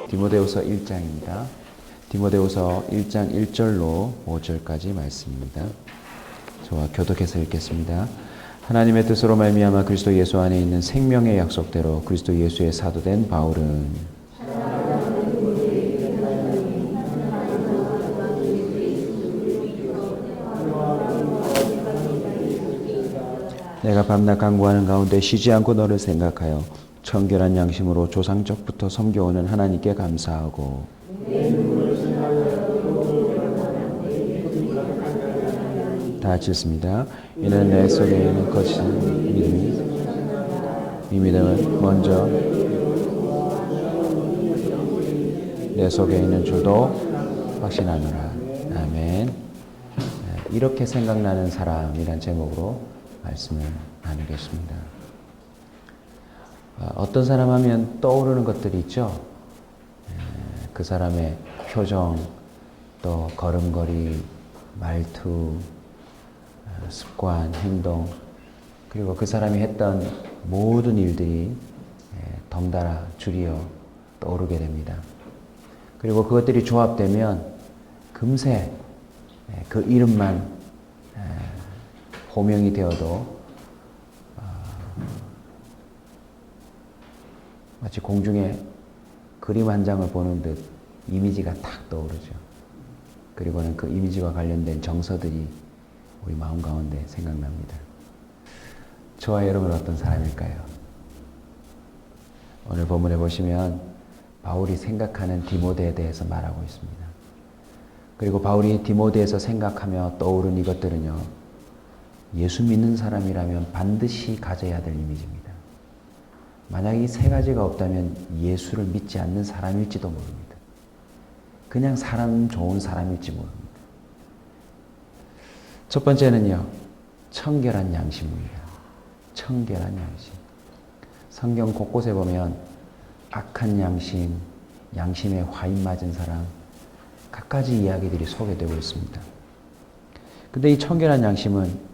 디모데후서 1장입니다. 디모데후서 1장 1절로 5절까지 말씀입니다. 저와 교독해서 읽겠습니다. 하나님의 뜻으로 말미암아 그리스도 예수 안에 있는 생명의 약속대로 그리스도 예수의 사도된 바울은 내가 밤낮 간구하는 가운데 쉬지 않고 너를 생각하여 청결한 양심으로 조상적부터 섬겨오는 하나님께 감사하고 다 같이 읽습니다. 이는 내 속에 있는 거친 믿음이 이 믿음은 먼저 내 속에 있는 줄도 확신하노라. 아멘. 이렇게 생각나는 사람이란 제목으로 말씀을 나누겠습니다. 어떤 사람 하면 떠오르는 것들이 있죠. 그 사람의 표정, 또 걸음걸이, 말투, 습관, 행동, 그리고 그 사람이 했던 모든 일들이 덩달아 줄이어 떠오르게 됩니다. 그리고 그것들이 조합되면 금세 그 이름만 호명이 되어도 마치 공중에 그림 한 장을 보는 듯 이미지가 탁 떠오르죠. 그리고는 그 이미지와 관련된 정서들이 우리 마음 가운데 생각납니다. 저와 여러분은 어떤 사람일까요? 오늘 본문에 보시면 바울이 생각하는 디모데에 대해서 말하고 있습니다. 그리고 바울이 디모데에서 생각하며 떠오른 이것들은요, 예수 믿는 사람이라면 반드시 가져야 될 이미지입니다. 만약 이 세 가지가 없다면 예수를 믿지 않는 사람일지도 모릅니다. 그냥 사람 좋은 사람일지 모릅니다. 첫 번째는요, 청결한 양심입니다. 청결한 양심. 성경 곳곳에 보면 악한 양심, 양심에 화인 맞은 사람, 갖가지 이야기들이 소개되고 있습니다. 근데 이 청결한 양심은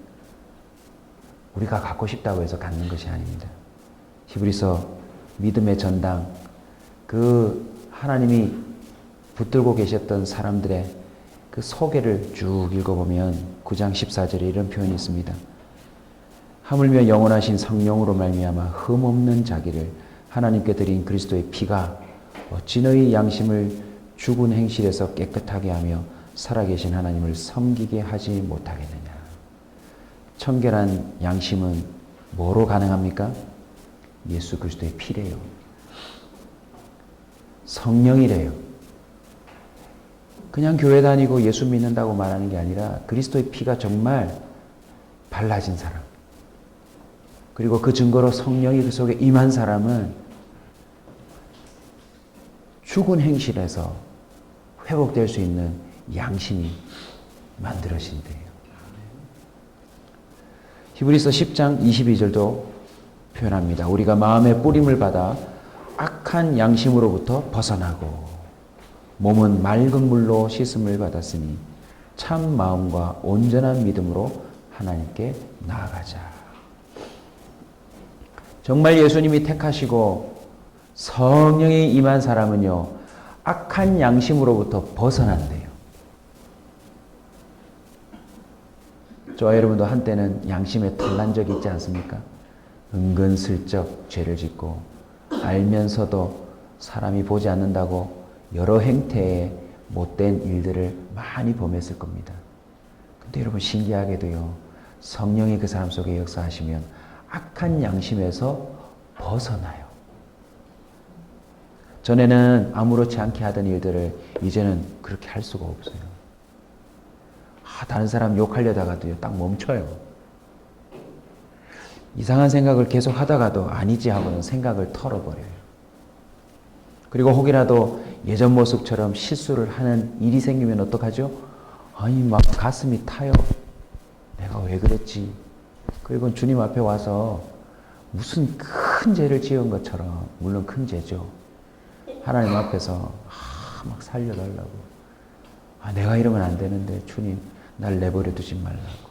우리가 갖고 싶다고 해서 갖는 것이 아닙니다. 히브리서 믿음의 전당, 그 하나님이 붙들고 계셨던 사람들의 그 소개를 쭉 읽어보면 9장 14절에 이런 표현이 있습니다. 하물며 영원하신 성령으로 말미암아 흠없는 자기를 하나님께 드린 그리스도의 피가 어찌 너희 양심을 죽은 행실에서 깨끗하게 하며 살아계신 하나님을 섬기게 하지 못하겠느냐. 청결한 양심은 뭐로 가능합니까? 예수 그리스도의 피래요. 성령이래요. 그냥 교회 다니고 예수 믿는다고 말하는 게 아니라 그리스도의 피가 정말 발라진 사람, 그리고 그 증거로 성령이 그 속에 임한 사람은 죽은 행실에서 회복될 수 있는 양심이 만들어진대요. 히브리서 10장 22절도 표현합니다. 우리가 마음의 뿌림을 받아 악한 양심으로부터 벗어나고 몸은 맑은 물로 씻음을 받았으니 참 마음과 온전한 믿음으로 하나님께 나아가자. 정말 예수님이 택하시고 성령이 임한 사람은요, 악한 양심으로부터 벗어난대요. 저와 여러분도 한때는 양심에 털난 적이 있지 않습니까? 은근슬쩍 죄를 짓고 알면서도 사람이 보지 않는다고 여러 행태의 못된 일들을 많이 범했을 겁니다. 근데 여러분 신기하게도요, 성령이 그 사람 속에 역사하시면 악한 양심에서 벗어나요. 전에는 아무렇지 않게 하던 일들을 이제는 그렇게 할 수가 없어요. 다른 사람 욕하려다가도 딱 멈춰요. 이상한 생각을 계속 하다가도 아니지 하고는 생각을 털어버려요. 그리고 혹이라도 예전 모습처럼 실수를 하는 일이 생기면 어떡하죠? 아니 막 가슴이 타요. 내가 왜 그랬지? 그리고 주님 앞에 와서 무슨 큰 죄를 지은 것처럼, 물론 큰 죄죠. 하나님 앞에서 막 살려달라고. 내가 이러면 안 되는데 주님 날 내버려 두지 말라고.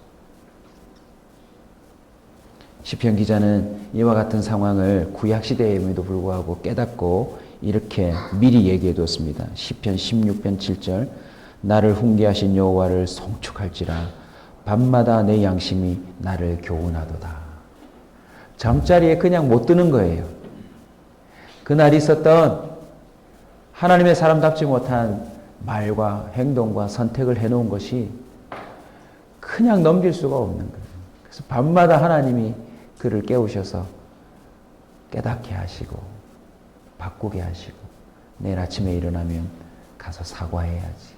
시편 기자는 이와 같은 상황을 구약 시대임에도 불구하고 깨닫고 이렇게 미리 얘기해 뒀습니다. 시편 16편 7절 나를 훈계하신 여호와를 송축할지라 밤마다 내 양심이 나를 교훈하도다. 잠자리에 그냥 못 드는 거예요. 그날 있었던 하나님의 사람답지 못한 말과 행동과 선택을 해놓은 것이 그냥 넘길 수가 없는 거예요. 그래서 밤마다 하나님이 그를 깨우셔서 깨닫게 하시고 바꾸게 하시고 내일 아침에 일어나면 가서 사과해야지.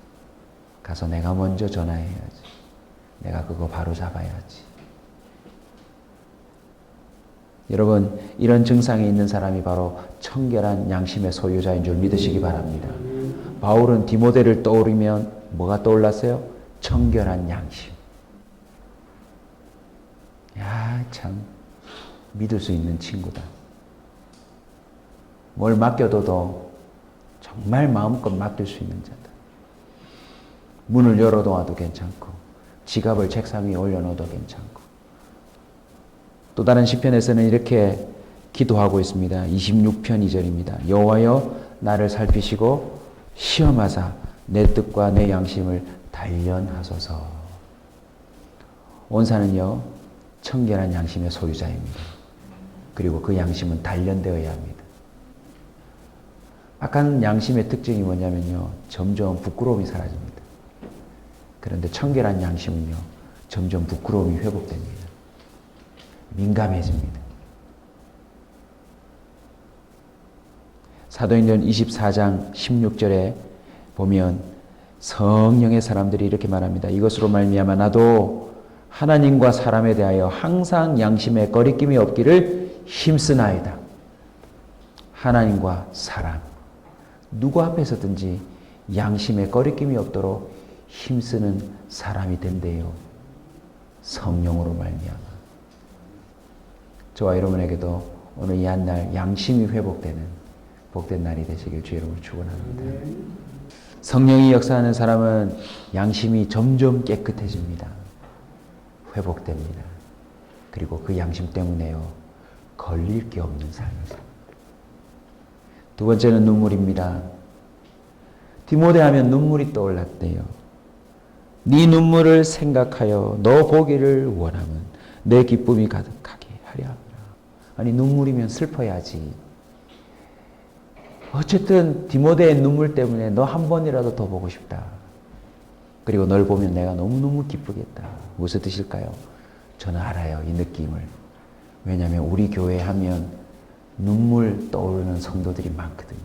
가서 내가 먼저 전화해야지. 내가 그거 바로 잡아야지. 여러분, 이런 증상이 있는 사람이 바로 청결한 양심의 소유자인 줄 믿으시기 바랍니다. 바울은 디모데를 떠올리면 뭐가 떠올랐어요? 청결한 양심. 야, 참 믿을 수 있는 친구다. 뭘 맡겨둬도 정말 마음껏 맡길 수 있는 자다. 문을 열어놓아도 괜찮고 지갑을 책상 위에 올려놓아도 괜찮고. 또 다른 시편에서는 이렇게 기도하고 있습니다. 26편 2절입니다. 여호와여 나를 살피시고 시험하사 내 뜻과 내 양심을 단련하소서. 온사는요 청결한 양심의 소유자입니다. 그리고 그 양심은 단련되어야 합니다. 악한 양심의 특징이 뭐냐면요 점점 부끄러움이 사라집니다. 그런데 청결한 양심은요 점점 부끄러움이 회복됩니다. 민감해집니다. 사도행전 24장 16절에 보면 성령의 사람들이 이렇게 말합니다. 이것으로 말미암아 나도 하나님과 사람에 대하여 항상 양심에 거리낌이 없기를 힘쓰나이다. 하나님과 사람, 누구 앞에서든지 양심에 거리낌이 없도록 힘쓰는 사람이 된대요. 성령으로 말미암아. 저와 여러분에게도 오늘 이 한 날 양심이 회복되는 복된 날이 되시길 주의 이름으로 축원합니다. 성령이 역사하는 사람은 양심이 점점 깨끗해집니다. 회복됩니다. 그리고 그 양심 때문에요 걸릴 게 없는 삶을 삽니다. 두 번째는 눈물입니다. 디모데 하면 눈물이 떠올랐대요. 네 눈물을 생각하여 너 보기를 원하면 내 기쁨이 가득하게 하려 합니다. 아니 눈물이면 슬퍼야지. 어쨌든 디모데의 눈물 때문에 너 한 번이라도 더 보고 싶다. 그리고 널 보면 내가 너무너무 기쁘겠다. 무슨 뜻일까요? 저는 알아요. 이 느낌을. 왜냐하면 우리 교회 하면 눈물 떠오르는 성도들이 많거든요.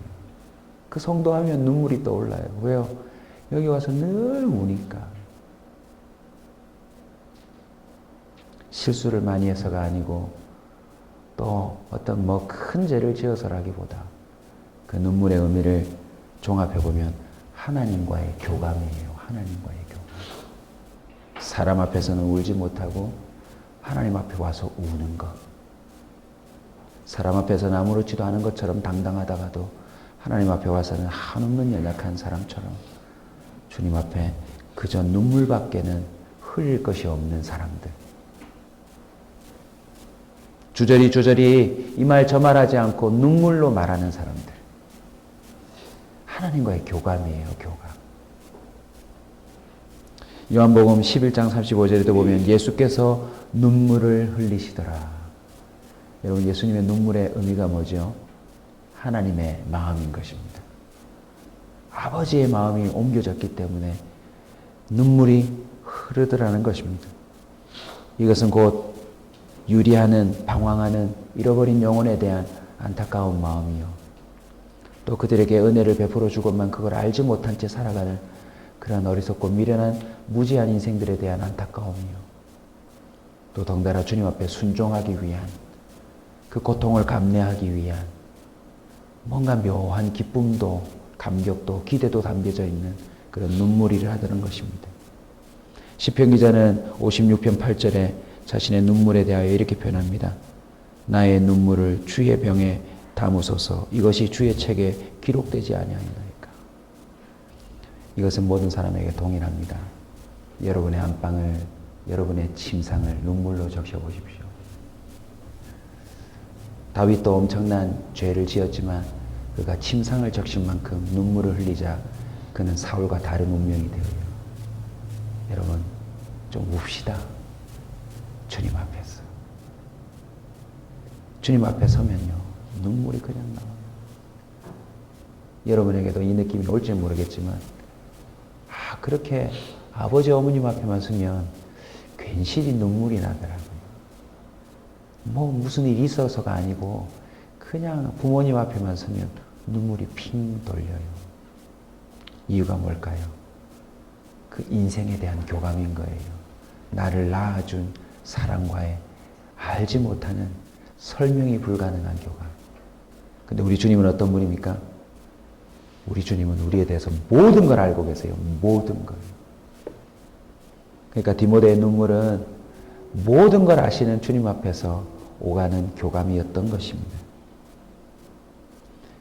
그 성도 하면 눈물이 떠올라요. 왜요? 여기 와서 늘 우니까. 실수를 많이 해서가 아니고 또 어떤 뭐 큰 죄를 지어서라기보다 그 눈물의 의미를 종합해보면 하나님과의 교감이에요. 하나님과의 교감. 사람 앞에서는 울지 못하고 하나님 앞에 와서 우는 것. 사람 앞에서는 아무렇지도 않은 것처럼 당당하다가도 하나님 앞에 와서는 한없는 연약한 사람처럼 주님 앞에 그저 눈물밖에는 흘릴 것이 없는 사람들. 주저리 이 말 저 말하지 않고 눈물로 말하는 사람들. 하나님과의 교감이에요. 교감. 요한복음 11장 35절에도 보면 예수께서 눈물을 흘리시더라. 여러분 예수님의 눈물의 의미가 뭐죠? 하나님의 마음인 것입니다. 아버지의 마음이 옮겨졌기 때문에 눈물이 흐르더라는 것입니다. 이것은 곧 유리하는, 방황하는 잃어버린 영혼에 대한 안타까운 마음이요. 또 그들에게 은혜를 베풀어 주고만 그걸 알지 못한 채 살아가는 그런 어리석고 미련한 무지한 인생들에 대한 안타까움이요. 또 덩달아 주님 앞에 순종하기 위한 그 고통을 감내하기 위한 뭔가 묘한 기쁨도 감격도 기대도 담겨져 있는 그런 눈물이를 하더는 것입니다. 시편 기자는 56편 8절에 자신의 눈물에 대하여 이렇게 표현합니다. 나의 눈물을 주의 병에 담으소서. 이것이 주의 책에 기록되지 아니하니까. 이것은 모든 사람에게 동일합니다. 여러분의 안방을, 여러분의 침상을 눈물로 적셔보십시오. 다윗도 엄청난 죄를 지었지만 그가 침상을 적신 만큼 눈물을 흘리자 그는 사울과 다른 운명이 되어요. 여러분, 좀 웁시다. 주님 앞에서. 주님 앞에 서면요, 눈물이 그냥 나와요. 여러분에게도 이 느낌이 올지 모르겠지만, 그렇게 아버지, 어머님 앞에만 서면 괜시리 눈물이 나더라고요. 뭐 무슨 일이 있어서가 아니고 그냥 부모님 앞에만 서면 눈물이 핑 돌려요. 이유가 뭘까요? 그 인생에 대한 교감인 거예요. 나를 낳아준 사랑과의 알지 못하는 설명이 불가능한 교감. 근데 우리 주님은 어떤 분입니까? 우리 주님은 우리에 대해서 모든 걸 알고 계세요. 모든 걸. 그러니까 디모데의 눈물은 모든 걸 아시는 주님 앞에서 오가는 교감이었던 것입니다.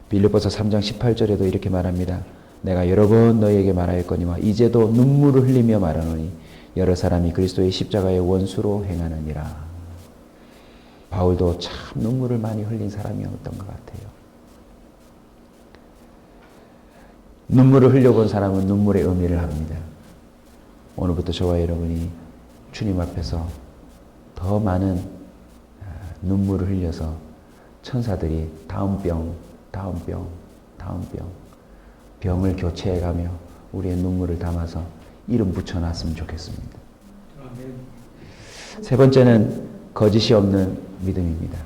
빌립보서 3장 18절에도 이렇게 말합니다. 내가 여러 번 너희에게 말하였거니와 이제도 눈물을 흘리며 말하노니 여러 사람이 그리스도의 십자가의 원수로 행하느니라. 바울도 참 눈물을 많이 흘린 사람이었던 것 같아요. 눈물을 흘려본 사람은 눈물의 의미를 합니다. 오늘부터 저와 여러분이 주님 앞에서 더 많은 눈물을 흘려서 천사들이 다음 병, 병을 교체해가며 우리의 눈물을 담아서 이름 붙여놨으면 좋겠습니다. 세 번째는 거짓이 없는 믿음입니다.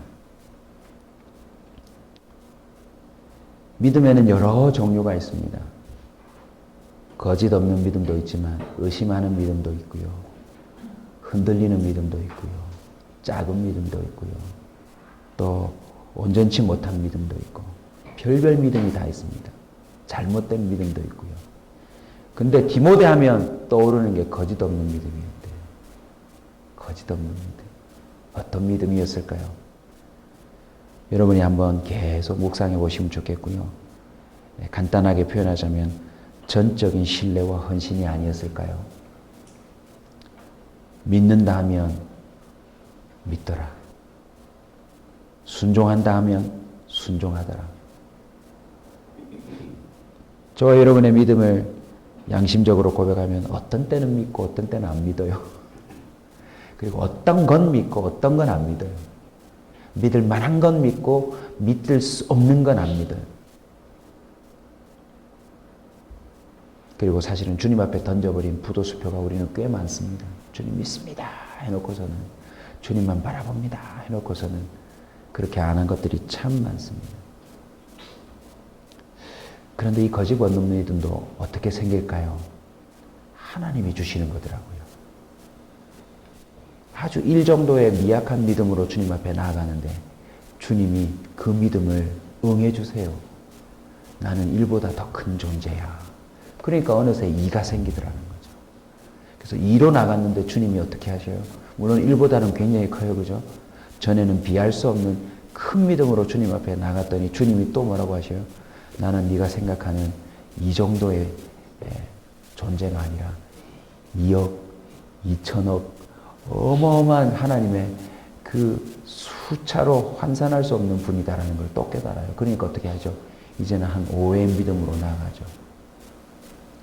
믿음에는 여러 종류가 있습니다. 거짓 없는 믿음도 있지만 의심하는 믿음도 있고요. 흔들리는 믿음도 있고요. 작은 믿음도 있고요. 또 온전치 못한 믿음도 있고 별별 믿음이 다 있습니다. 잘못된 믿음도 있고요. 근데 디모데 하면 떠오르는 게 거짓 없는 믿음이었대요. 거짓 없는 믿음. 어떤 믿음이었을까요? 여러분이 한번 계속 묵상해 보시면 좋겠고요. 간단하게 표현하자면 전적인 신뢰와 헌신이 아니었을까요? 믿는다 하면 믿더라. 순종한다 하면 순종하더라. 저와 여러분의 믿음을 양심적으로 고백하면 어떤 때는 믿고 어떤 때는 안 믿어요. 그리고 어떤 건 믿고 어떤 건 안 믿어요. 믿을 만한 건 믿고 믿을 수 없는 건 안 믿어요. 그리고 사실은 주님 앞에 던져버린 부도수표가 우리는 꽤 많습니다. 주님 믿습니다 해놓고서는 주님만 바라봅니다 해놓고서는 그렇게 안 한 것들이 참 많습니다. 그런데 이 거짓 없는 믿음도 어떻게 생길까요? 하나님이 주시는 거더라고요. 아주 일 정도의 미약한 믿음으로 주님 앞에 나아가는데 주님이 그 믿음을 응해 주세요. 나는 일보다 더 큰 존재야. 그러니까 어느새 2가 생기더라는 거죠. 그래서 2로 나갔는데 주님이 어떻게 하셔요? 물론 1보다는 굉장히 커요. 그죠? 전에는 비할 수 없는 큰 믿음으로 주님 앞에 나갔더니 주님이 또 뭐라고 하셔요? 나는 네가 생각하는 이 정도의 존재가 아니라 2억, 2천억 어마어마한 하나님의 그 수차로 환산할 수 없는 분이다라는 걸 또 깨달아요. 그러니까 어떻게 하죠? 이제는 한 5의 믿음으로 나아가죠.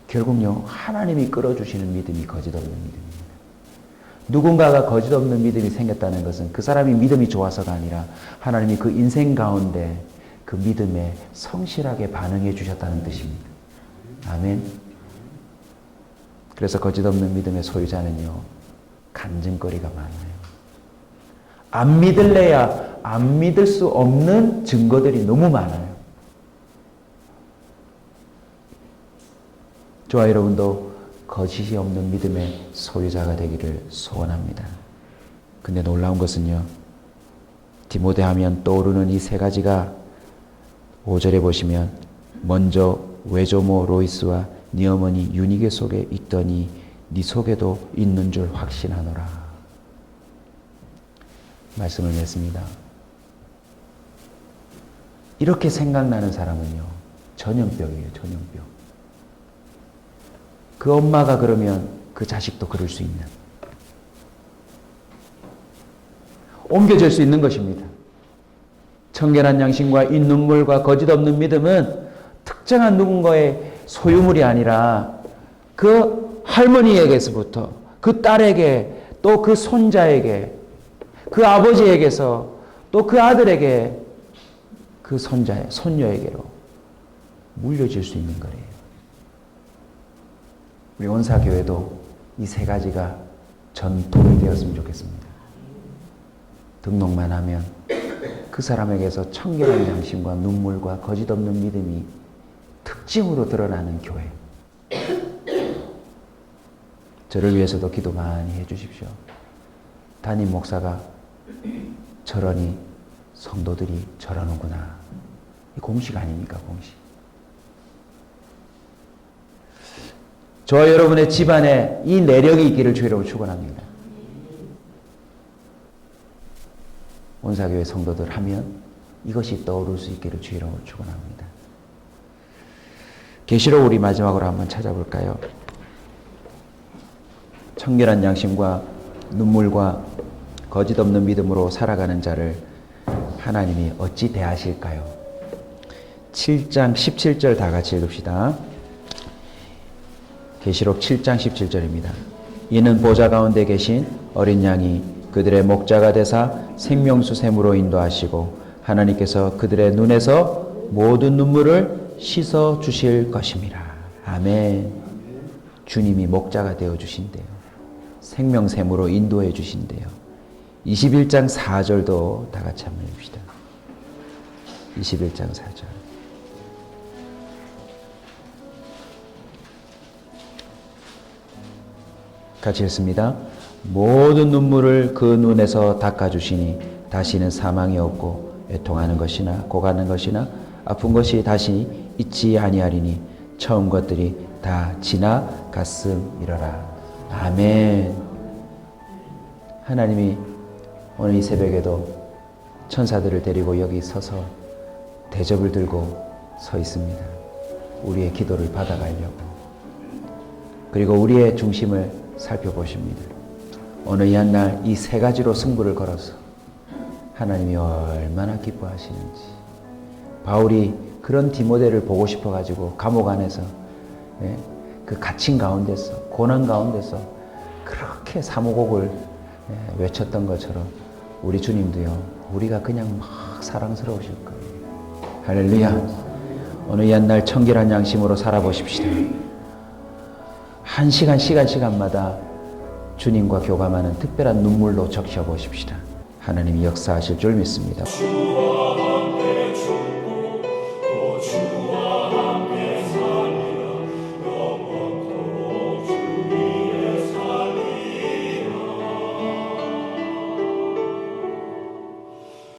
결국요, 하나님이 끌어주시는 믿음이 거짓 없는 믿음입니다. 누군가가 거짓 없는 믿음이 생겼다는 것은 그 사람이 믿음이 좋아서가 아니라 하나님이 그 인생 가운데 그 믿음에 성실하게 반응해 주셨다는 뜻입니다. 아멘. 그래서 거짓 없는 믿음의 소유자는요, 간증거리가 많아요. 안 믿을래야 안 믿을 수 없는 증거들이 너무 많아요. 저와 여러분도 거짓이 없는 믿음의 소유자가 되기를 소원합니다. 근데 놀라운 것은요, 디모데 하면 떠오르는 이 세 가지가 5절에 보시면 먼저 외조모 로이스와 네 어머니 유니게 속에 있더니 네 속에도 있는 줄 확신하노라. 말씀을 맺습니다. 이렇게 생각나는 사람은요, 전염병이에요. 전염병. 그 엄마가 그러면 그 자식도 그럴 수 있는, 옮겨질 수 있는 것입니다. 청결한 양심과 이 눈물과 거짓없는 믿음은 특정한 누군가의 소유물이 아니라 그 할머니에게서부터 그 딸에게, 또 그 손자에게, 그 아버지에게서 또 그 아들에게, 그 손녀에게로 물려질 수 있는 거예요. 우리 온사교회도 이 세 가지가 전통이 되었으면 좋겠습니다. 등록만 하면 그 사람에게서 청결한 양심과 눈물과 거짓없는 믿음이 특징으로 드러나는 교회. 저를 위해서도 기도 많이 해주십시오. 담임 목사가 저러니 성도들이 저러는구나. 이 공식 아닙니까, 공식. 저와 여러분의 집안에 이 내력이 있기를 주의로 축원합니다. 온사교회 성도들 하면 이것이 떠오를 수 있기를 주의로 축원합니다. 계시록 우리 마지막으로 한번 찾아볼까요? 청결한 양심과 눈물과 거짓없는 믿음으로 살아가는 자를 하나님이 어찌 대하실까요? 7장 17절 다 같이 읽읍시다. 계시록 7장 17절입니다. 이는 보좌 가운데 계신 어린 양이 그들의 목자가 되사 생명수 샘으로 인도하시고 하나님께서 그들의 눈에서 모든 눈물을 씻어 주실 것임이라. 아멘. 주님이 목자가 되어 주신대요. 생명샘으로 인도해 주신대요. 21장 4절도 다 같이 한번 읽읍시다. 21장 4절. 같이 읽습니다. 모든 눈물을 그 눈에서 닦아주시니 다시는 사망이 없고 애통하는 것이나 고가는 것이나 아픈 것이 다시 있지 아니하리니 처음 것들이 다 지나갔음이러라. 아멘. 하나님이 오늘 이 새벽에도 천사들을 데리고 여기 서서 대접을 들고 서 있습니다. 우리의 기도를 받아가려고. 그리고 우리의 중심을 살펴보십니다. 어느 이 한 날 이 세 가지로 승부를 걸어서 하나님이 얼마나 기뻐하시는지. 바울이 그런 디모데를 보고 싶어가지고 감옥 안에서, 그 갇힌 가운데서, 고난 가운데서 그렇게 사모곡을 외쳤던 것처럼 우리 주님도요, 우리가 그냥 막 사랑스러우실 거예요. 할렐루야. 어느 이 한 날 청결한 양심으로 살아보십시다. 한 시간마다 주님과 교감하는 특별한 눈물로 적셔보십시다. 하나님이 역사하실 줄 믿습니다.